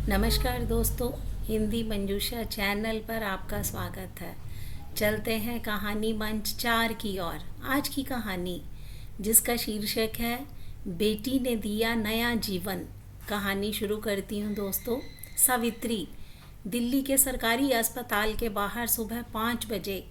नमस्कार दोस्तों, हिंदी मंजूषा चैनल पर आपका स्वागत है। चलते हैं कहानी मंच 4 की ओर। आज की कहानी जिसका शीर्षक है बेटी ने दिया नया जीवन। कहानी शुरू करती हूँ दोस्तों। सावित्री दिल्ली के सरकारी अस्पताल के बाहर सुबह 5 बजे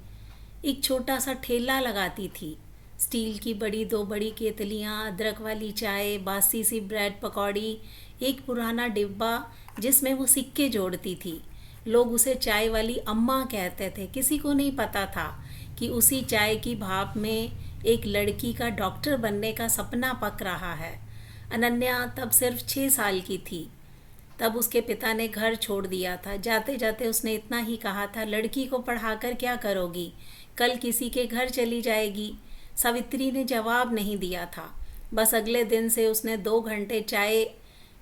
एक छोटा सा ठेला लगाती थी। स्टील की दो बड़ी केतलियाँ, अदरक वाली चाय, बासी सी ब्रेड पकौड़ी, एक पुराना डिब्बा जिसमें वो सिक्के जोड़ती थी। लोग उसे चाय वाली अम्मा कहते थे। किसी को नहीं पता था कि उसी चाय की भाप में एक लड़की का डॉक्टर बनने का सपना पक रहा है। अनन्या तब सिर्फ 6 साल की थी। तब उसके पिता ने घर छोड़ दिया था। जाते जाते उसने इतना ही कहा था, लड़की को पढ़ाकर क्या करोगी, कल किसी के घर चली जाएगी। सावित्री ने जवाब नहीं दिया था। बस अगले दिन से उसने 2 घंटे चाय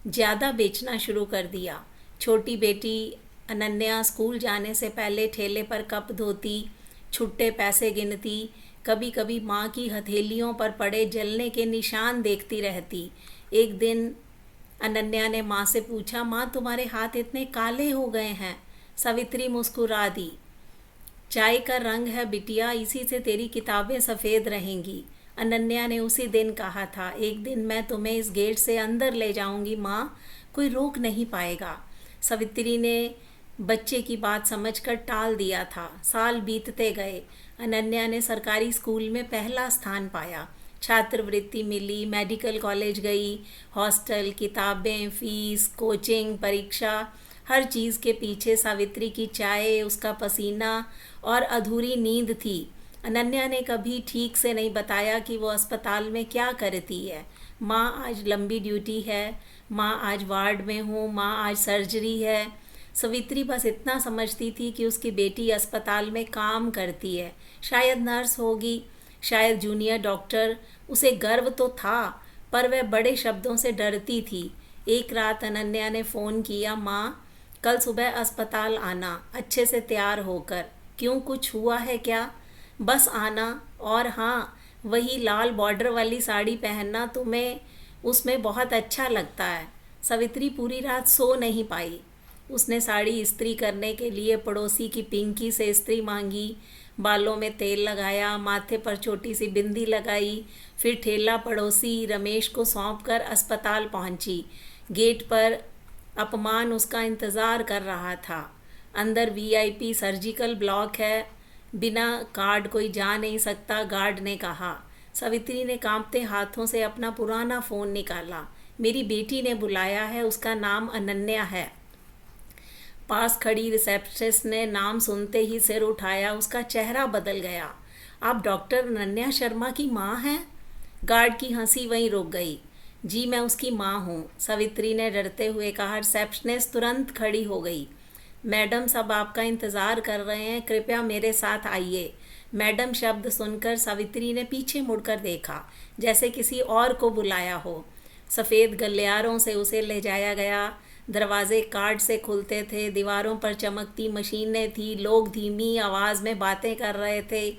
ज़्यादा बेचना शुरू कर दिया। छोटी बेटी अनन्या स्कूल जाने से पहले ठेले पर कप धोती, छुट्टे पैसे गिनती, कभी कभी माँ की हथेलियों पर पड़े जलने के निशान देखती रहती। एक दिन अनन्या ने माँ से पूछा, माँ तुम्हारे हाथ इतने काले हो गए हैं। सावित्री मुस्कुरा दी। चाय का रंग है बिटिया, इसी से तेरी किताबें सफ़ेद रहेंगी। अनन्या ने उसी दिन कहा था, एक दिन मैं तुम्हें इस गेट से अंदर ले जाऊंगी माँ, कोई रोक नहीं पाएगा। सावित्री ने बच्चे की बात समझकर टाल दिया था। साल बीतते गए। अनन्या ने सरकारी स्कूल में पहला स्थान पाया, छात्रवृत्ति मिली, मेडिकल कॉलेज गई। हॉस्टल, किताबें, फीस, कोचिंग, परीक्षा, हर चीज़ के पीछे सावित्री की चाय, उसका पसीना और अधूरी नींद थी। अनन्या ने कभी ठीक से नहीं बताया कि वो अस्पताल में क्या करती है। माँ आज लंबी ड्यूटी है, माँ आज वार्ड में हूँ, माँ आज सर्जरी है। सावित्री बस इतना समझती थी कि उसकी बेटी अस्पताल में काम करती है। शायद नर्स होगी, शायद जूनियर डॉक्टर। उसे गर्व तो था, पर वह बड़े शब्दों से डरती थी। एक रात अनन्या ने फ़ोन किया, माँ कल सुबह अस्पताल आना, अच्छे से तैयार होकर। क्यों, कुछ हुआ है क्या? बस आना, और हाँ, वही लाल बॉर्डर वाली साड़ी पहनना, तुम्हें उसमें बहुत अच्छा लगता है। सावित्री पूरी रात सो नहीं पाई। उसने साड़ी इस्त्री करने के लिए पड़ोसी की पिंकी से इस्त्री मांगी, बालों में तेल लगाया, माथे पर छोटी सी बिंदी लगाई, फिर ठेला पड़ोसी रमेश को सौंप कर अस्पताल पहुंची। गेट पर अपमान उसका इंतज़ार कर रहा था। अंदर वीआईपी सर्जिकल ब्लॉक है, बिना कार्ड कोई जा नहीं सकता, गार्ड ने कहा। सावित्री ने कांपते हाथों से अपना पुराना फ़ोन निकाला। मेरी बेटी ने बुलाया है, उसका नाम अनन्या है। पास खड़ी रिसेप्शनिस्ट ने नाम सुनते ही सिर उठाया। उसका चेहरा बदल गया। आप डॉक्टर अनन्या शर्मा की माँ हैं? गार्ड की हंसी वहीं रुक गई। जी मैं उसकी माँ हूँ, सावित्री ने डरते हुए कहा। रिसेप्शनिस्ट तुरंत खड़ी हो गई। मैडम सब आपका इंतज़ार कर रहे हैं, कृपया मेरे साथ आइए। मैडम शब्द सुनकर सावित्री ने पीछे मुड़कर देखा, जैसे किसी और को बुलाया हो। सफ़ेद गलियारों से उसे ले जाया गया। दरवाजे कार्ड से खुलते थे, दीवारों पर चमकती मशीनें थी, लोग धीमी आवाज़ में बातें कर रहे थे।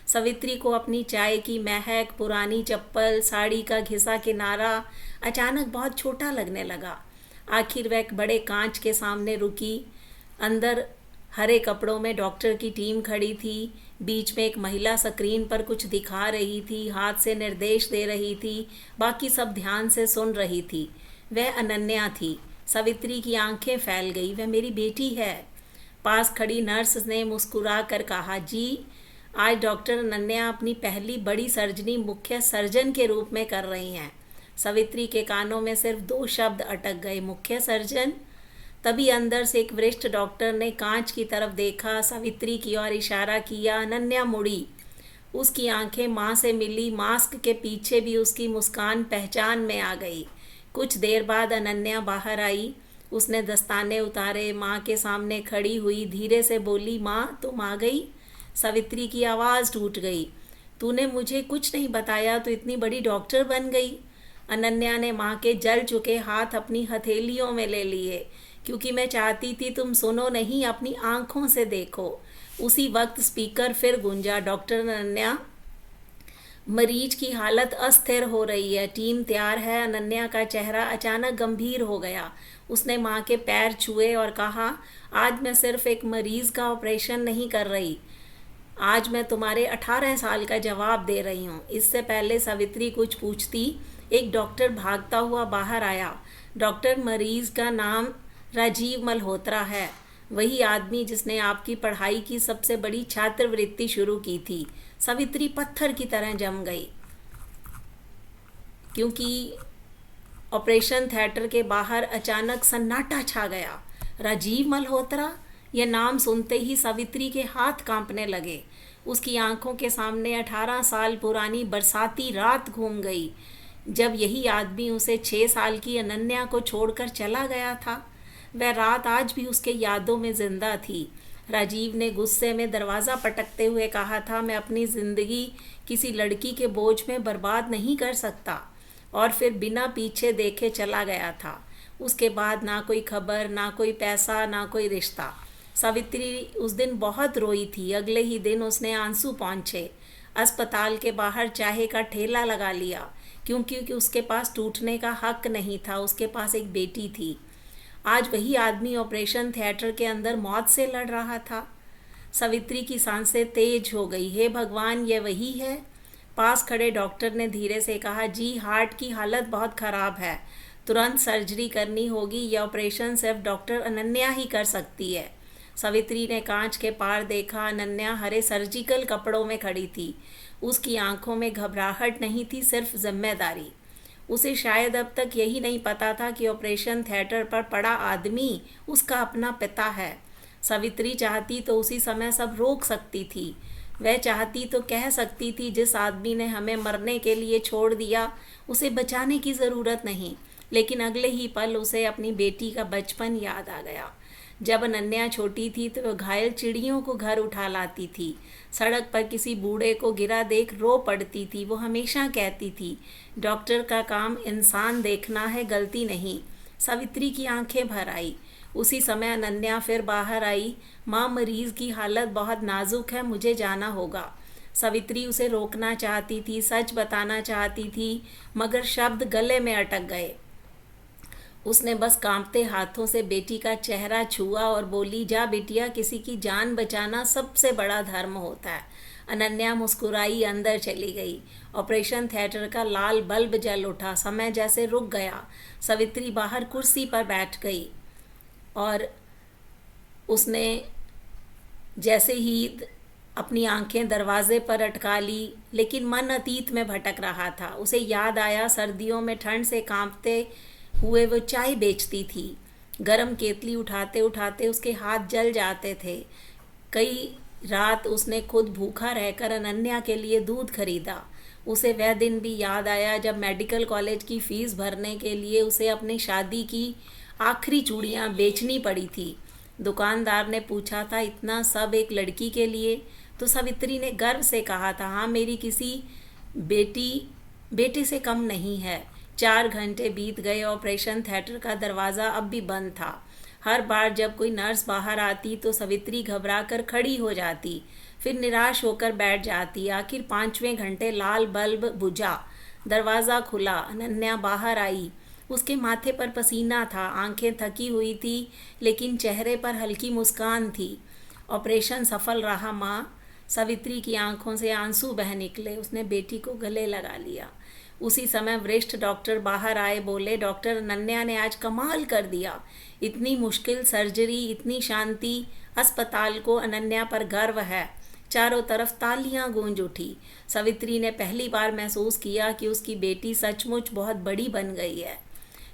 सावित्री को अपनी चाय की महक, पुरानी चप्पल, साड़ी का घिसा किनारा अचानक बहुत छोटा लगने लगा। आखिर वह एक बड़े कांच के सामने रुकी। अंदर हरे कपड़ों में डॉक्टर की टीम खड़ी थी। बीच में एक महिला स्क्रीन पर कुछ दिखा रही थी, हाथ से निर्देश दे रही थी। बाकी सब ध्यान से सुन रही थी। वह अनन्या थी। सावित्री की आंखें फैल गई। वह मेरी बेटी है। पास खड़ी नर्स ने मुस्कुरा कर कहा, जी आज डॉक्टर अनन्या अपनी पहली बड़ी सर्जरी मुख्य सर्जन के रूप में कर रही हैं। सावित्री के कानों में सिर्फ 2 शब्द अटक गए, मुख्य सर्जन। तभी अंदर से एक वरिष्ठ डॉक्टर ने कांच की तरफ देखा, सावित्री की ओर इशारा किया। अनन्या मुड़ी। उसकी आंखें माँ से मिली। मास्क के पीछे भी उसकी मुस्कान पहचान में आ गई। कुछ देर बाद अनन्या बाहर आई। उसने दस्ताने उतारे, माँ के सामने खड़ी हुई, धीरे से बोली, माँ तुम आ गई। सावित्री की आवाज़ टूट गई। तूने मुझे कुछ नहीं बताया, तो इतनी बड़ी डॉक्टर बन गई। अनन्या ने माँ के जल चुके हाथ अपनी हथेलियों में ले लिए। क्योंकि मैं चाहती थी तुम सुनो नहीं, अपनी आंखों से देखो। उसी वक्त स्पीकर फिर गूंजा, डॉक्टर अनन्या मरीज की हालत अस्थिर हो रही है, टीम तैयार है। अनन्या का चेहरा अचानक गंभीर हो गया। उसने माँ के पैर छुए और कहा, आज मैं सिर्फ एक मरीज का ऑपरेशन नहीं कर रही, आज मैं तुम्हारे 18 साल का जवाब दे रही हूँ। इससे पहले सावित्री कुछ पूछती, एक डॉक्टर भागता हुआ बाहर आया। डॉक्टर, मरीज का नाम राजीव मल्होत्रा है, वही आदमी जिसने आपकी पढ़ाई की सबसे बड़ी छात्रवृत्ति शुरू की थी। सावित्री पत्थर की तरह जम गई, क्योंकि ऑपरेशन थिएटर के बाहर अचानक सन्नाटा छा गया। राजीव मल्होत्रा, यह नाम सुनते ही सावित्री के हाथ कांपने लगे। उसकी आंखों के सामने 18 साल पुरानी बरसाती रात घूम गई, जब यही आदमी उसे 6 साल की अनन्या को छोड़कर चला गया था। वह रात आज भी उसके यादों में जिंदा थी। राजीव ने गुस्से में दरवाज़ा पटकते हुए कहा था, मैं अपनी ज़िंदगी किसी लड़की के बोझ में बर्बाद नहीं कर सकता। और फिर बिना पीछे देखे चला गया था। उसके बाद ना कोई खबर, ना कोई पैसा, ना कोई रिश्ता। सावित्री उस दिन बहुत रोई थी। अगले ही दिन उसने आंसू पोंछे, अस्पताल के बाहर चाय का ठेला लगा लिया, क्योंकि उसके पास टूटने का हक नहीं था। उसके पास एक बेटी थी। आज वही आदमी ऑपरेशन थिएटर के अंदर मौत से लड़ रहा था। सावित्री की सांसें तेज हो गई। हे भगवान, ये वही है? पास खड़े डॉक्टर ने धीरे से कहा, जी, हार्ट की हालत बहुत ख़राब है, तुरंत सर्जरी करनी होगी। यह ऑपरेशन सिर्फ डॉक्टर अनन्या ही कर सकती है। सावित्री ने कांच के पार देखा। अनन्या हरे सर्जिकल कपड़ों में खड़ी थी। उसकी आंखों में घबराहट नहीं थी, सिर्फ जिम्मेदारी। उसे शायद अब तक यही नहीं पता था कि ऑपरेशन थिएटर पर पड़ा आदमी उसका अपना पिता है। सावित्री चाहती तो उसी समय सब रोक सकती थी। वह चाहती तो कह सकती थी, जिस आदमी ने हमें मरने के लिए छोड़ दिया, उसे बचाने की ज़रूरत नहीं। लेकिन अगले ही पल उसे अपनी बेटी का बचपन याद आ गया। जब अनन्या छोटी थी तो वह घायल चिड़ियों को घर उठा लाती थी। सड़क पर किसी बूढ़े को गिरा देख रो पड़ती थी। वो हमेशा कहती थी, डॉक्टर का काम इंसान देखना है, गलती नहीं। सावित्री की आंखें भर आई। उसी समय अनन्या फिर बाहर आई। माँ, मरीज की हालत बहुत नाजुक है, मुझे जाना होगा। सावित्री उसे रोकना चाहती थी, सच बताना चाहती थी, मगर शब्द गले में अटक गए। उसने बस कांपते हाथों से बेटी का चेहरा छुआ और बोली, जा बेटिया, किसी की जान बचाना सबसे बड़ा धर्म होता है। अनन्या मुस्कुराई, अंदर चली गई। ऑपरेशन थिएटर का लाल बल्ब जल उठा। समय जैसे रुक गया। सावित्री बाहर कुर्सी पर बैठ गई और उसने जैसे ही अपनी आंखें दरवाजे पर अटका ली, लेकिन मन अतीत में भटक रहा था। उसे याद आया, सर्दियों में ठंड से कांपते हुए वो चाय बेचती थी। गरम केतली उठाते उठाते उसके हाथ जल जाते थे। कई रात उसने खुद भूखा रहकर अनन्या के लिए दूध खरीदा। उसे वह दिन भी याद आया जब मेडिकल कॉलेज की फ़ीस भरने के लिए उसे अपनी शादी की आखिरी चूड़ियाँ बेचनी पड़ी थी। दुकानदार ने पूछा था, इतना सब एक लड़की के लिए? तो सावित्री ने गर्व से कहा था, हाँ, मेरी किसी बेटे से कम नहीं है। 4 घंटे बीत गए। ऑपरेशन थिएटर का दरवाज़ा अब भी बंद था। हर बार जब कोई नर्स बाहर आती तो सावित्री घबराकर खड़ी हो जाती, फिर निराश होकर बैठ जाती। आखिर 5वें घंटे लाल बल्ब बुझा, दरवाज़ा खुला, अनन्या बाहर आई। उसके माथे पर पसीना था, आंखें थकी हुई थी, लेकिन चेहरे पर हल्की मुस्कान थी। ऑपरेशन सफल रहा माँ। सावित्री की आंखों से आंसू बह निकले। उसने बेटी को गले लगा लिया। उसी समय वरिष्ठ डॉक्टर बाहर आए, बोले, डॉक्टर अनन्या ने आज कमाल कर दिया। इतनी मुश्किल सर्जरी, इतनी शांति। अस्पताल को अनन्या पर गर्व है। चारों तरफ तालियां गूंज उठी। सावित्री ने पहली बार महसूस किया कि उसकी बेटी सचमुच बहुत बड़ी बन गई है।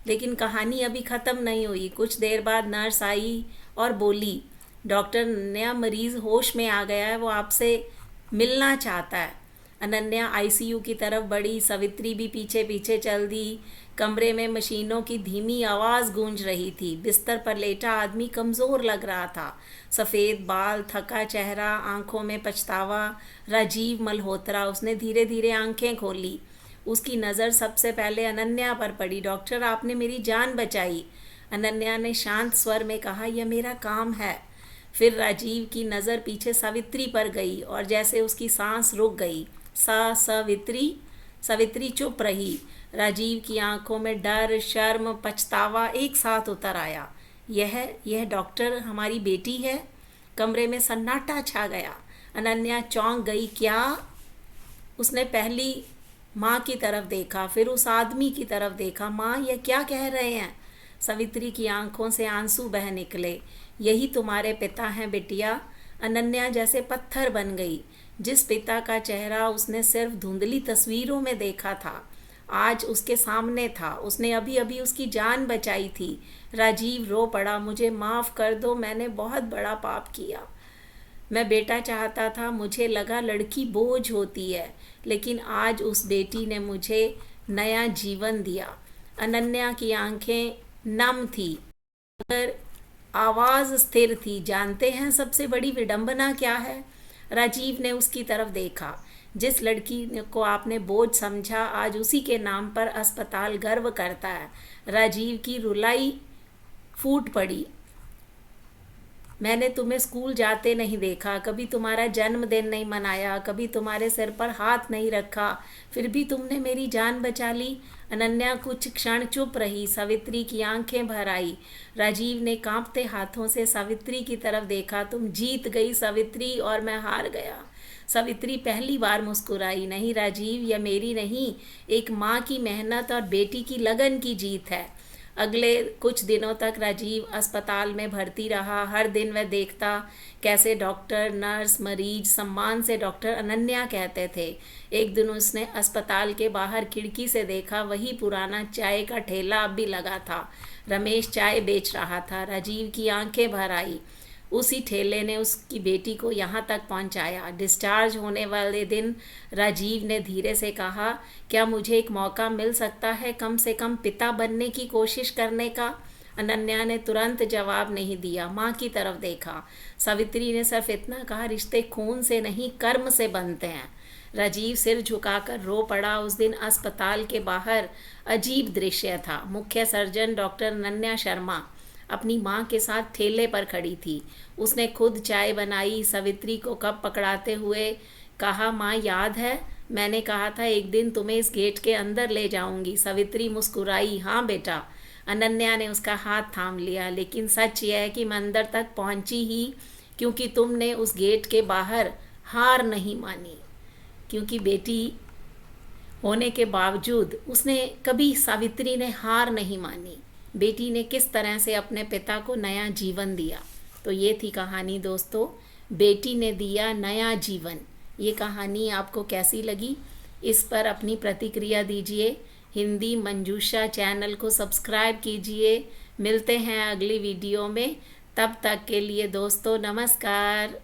लेकिन कहानी अभी ख़त्म नहीं हुई। कुछ देर बाद नर्स आई और बोली, डॉक्टर, अनन्या मरीज़ होश में आ गया है, वो आपसे मिलना चाहता है। अनन्या आईसीयू की तरफ बढ़ी। सावित्री भी पीछे पीछे चल दी। कमरे में मशीनों की धीमी आवाज़ गूंज रही थी। बिस्तर पर लेटा आदमी कमज़ोर लग रहा था। सफ़ेद बाल, थका चेहरा, आंखों में पछतावा। राजीव मल्होत्रा। उसने धीरे धीरे आंखें खोली। उसकी नज़र सबसे पहले अनन्या पर पड़ी। डॉक्टर, आपने मेरी जान बचाई। अनन्या ने शांत स्वर में कहा, यह मेरा काम है। फिर राजीव की नज़र पीछे सावित्री पर गई और जैसे उसकी सांस रुक गई। सवित्री। सवित्री चुप रही। राजीव की आंखों में डर, शर्म, पछतावा एक साथ उतर आया। यह डॉक्टर हमारी बेटी है। कमरे में सन्नाटा छा गया। अनन्या चौंक गई। क्या? उसने पहली माँ की तरफ देखा, फिर उस आदमी की तरफ देखा। माँ, ये क्या कह रहे हैं? सवित्री की आंखों से आंसू बह निकले। यही तुम्हारे पिता हैं बिटिया। अनन्या जैसे पत्थर बन गई। जिस पिता का चेहरा उसने सिर्फ धुंधली तस्वीरों में देखा था, आज उसके सामने था। उसने अभी अभी उसकी जान बचाई थी। राजीव रो पड़ा। मुझे माफ़ कर दो, मैंने बहुत बड़ा पाप किया। मैं बेटा चाहता था, मुझे लगा लड़की बोझ होती है, लेकिन आज उस बेटी ने मुझे नया जीवन दिया। अनन्या की आंखें नम थी, मगर आवाज़ स्थिर थी। जानते हैं सबसे बड़ी विडंबना क्या है? राजीव ने उसकी तरफ देखा। जिस लड़की को आपने बोझ समझा, आज उसी के नाम पर अस्पताल गर्व करता है। राजीव की रुलाई फूट पड़ी। मैंने तुम्हें स्कूल जाते नहीं देखा, कभी तुम्हारा जन्मदिन नहीं मनाया, कभी तुम्हारे सिर पर हाथ नहीं रखा, फिर भी तुमने मेरी जान बचा ली। अनन्या कुछ क्षण चुप रही। सवित्री की आंखें भर आई। राजीव ने कांपते हाथों से सवित्री की तरफ देखा। तुम जीत गई सवित्री और मैं हार गया। सवित्री पहली बार मुस्कुराई। नहीं राजीव, यह मेरी नहीं, एक माँ की मेहनत और बेटी की लगन की जीत है। अगले कुछ दिनों तक राजीव अस्पताल में भर्ती रहा। हर दिन वह देखता कैसे डॉक्टर, नर्स, मरीज सम्मान से डॉक्टर अनन्या कहते थे। एक दिन उसने अस्पताल के बाहर खिड़की से देखा, वही पुराना चाय का ठेला अब भी लगा था। रमेश चाय बेच रहा था। राजीव की आंखें भर आई। उसी ठेले ने उसकी बेटी को यहाँ तक पहुँचाया। डिस्चार्ज होने वाले दिन राजीव ने धीरे से कहा, क्या मुझे एक मौका मिल सकता है, कम से कम पिता बनने की कोशिश करने का? अनन्या ने तुरंत जवाब नहीं दिया, माँ की तरफ देखा। सावित्री ने सिर्फ इतना कहा, रिश्ते खून से नहीं कर्म से बनते हैं। राजीव सिर झुकाकर रो पड़ा। उस दिन अस्पताल के बाहर अजीब दृश्य था। मुख्य सर्जन डॉक्टर अनन्या शर्मा अपनी माँ के साथ ठेले पर खड़ी थी। उसने खुद चाय बनाई। सावित्री को कप पकड़ाते हुए कहा, माँ याद है, मैंने कहा था एक दिन तुम्हें इस गेट के अंदर ले जाऊंगी। सावित्री मुस्कुराई। हाँ बेटा। अनन्या ने उसका हाथ थाम लिया। लेकिन सच यह है कि मैं अंदर तक पहुंची ही क्योंकि तुमने उस गेट के बाहर हार नहीं मानी। क्योंकि बेटी होने के बावजूद उसने कभी, सावित्री ने हार नहीं मानी। बेटी ने किस तरह से अपने पिता को नया जीवन दिया। तो ये थी कहानी दोस्तों, बेटी ने दिया नया जीवन। ये कहानी आपको कैसी लगी, इस पर अपनी प्रतिक्रिया दीजिए। हिंदी मंजूषा चैनल को सब्सक्राइब कीजिए। मिलते हैं अगली वीडियो में। तब तक के लिए दोस्तों नमस्कार।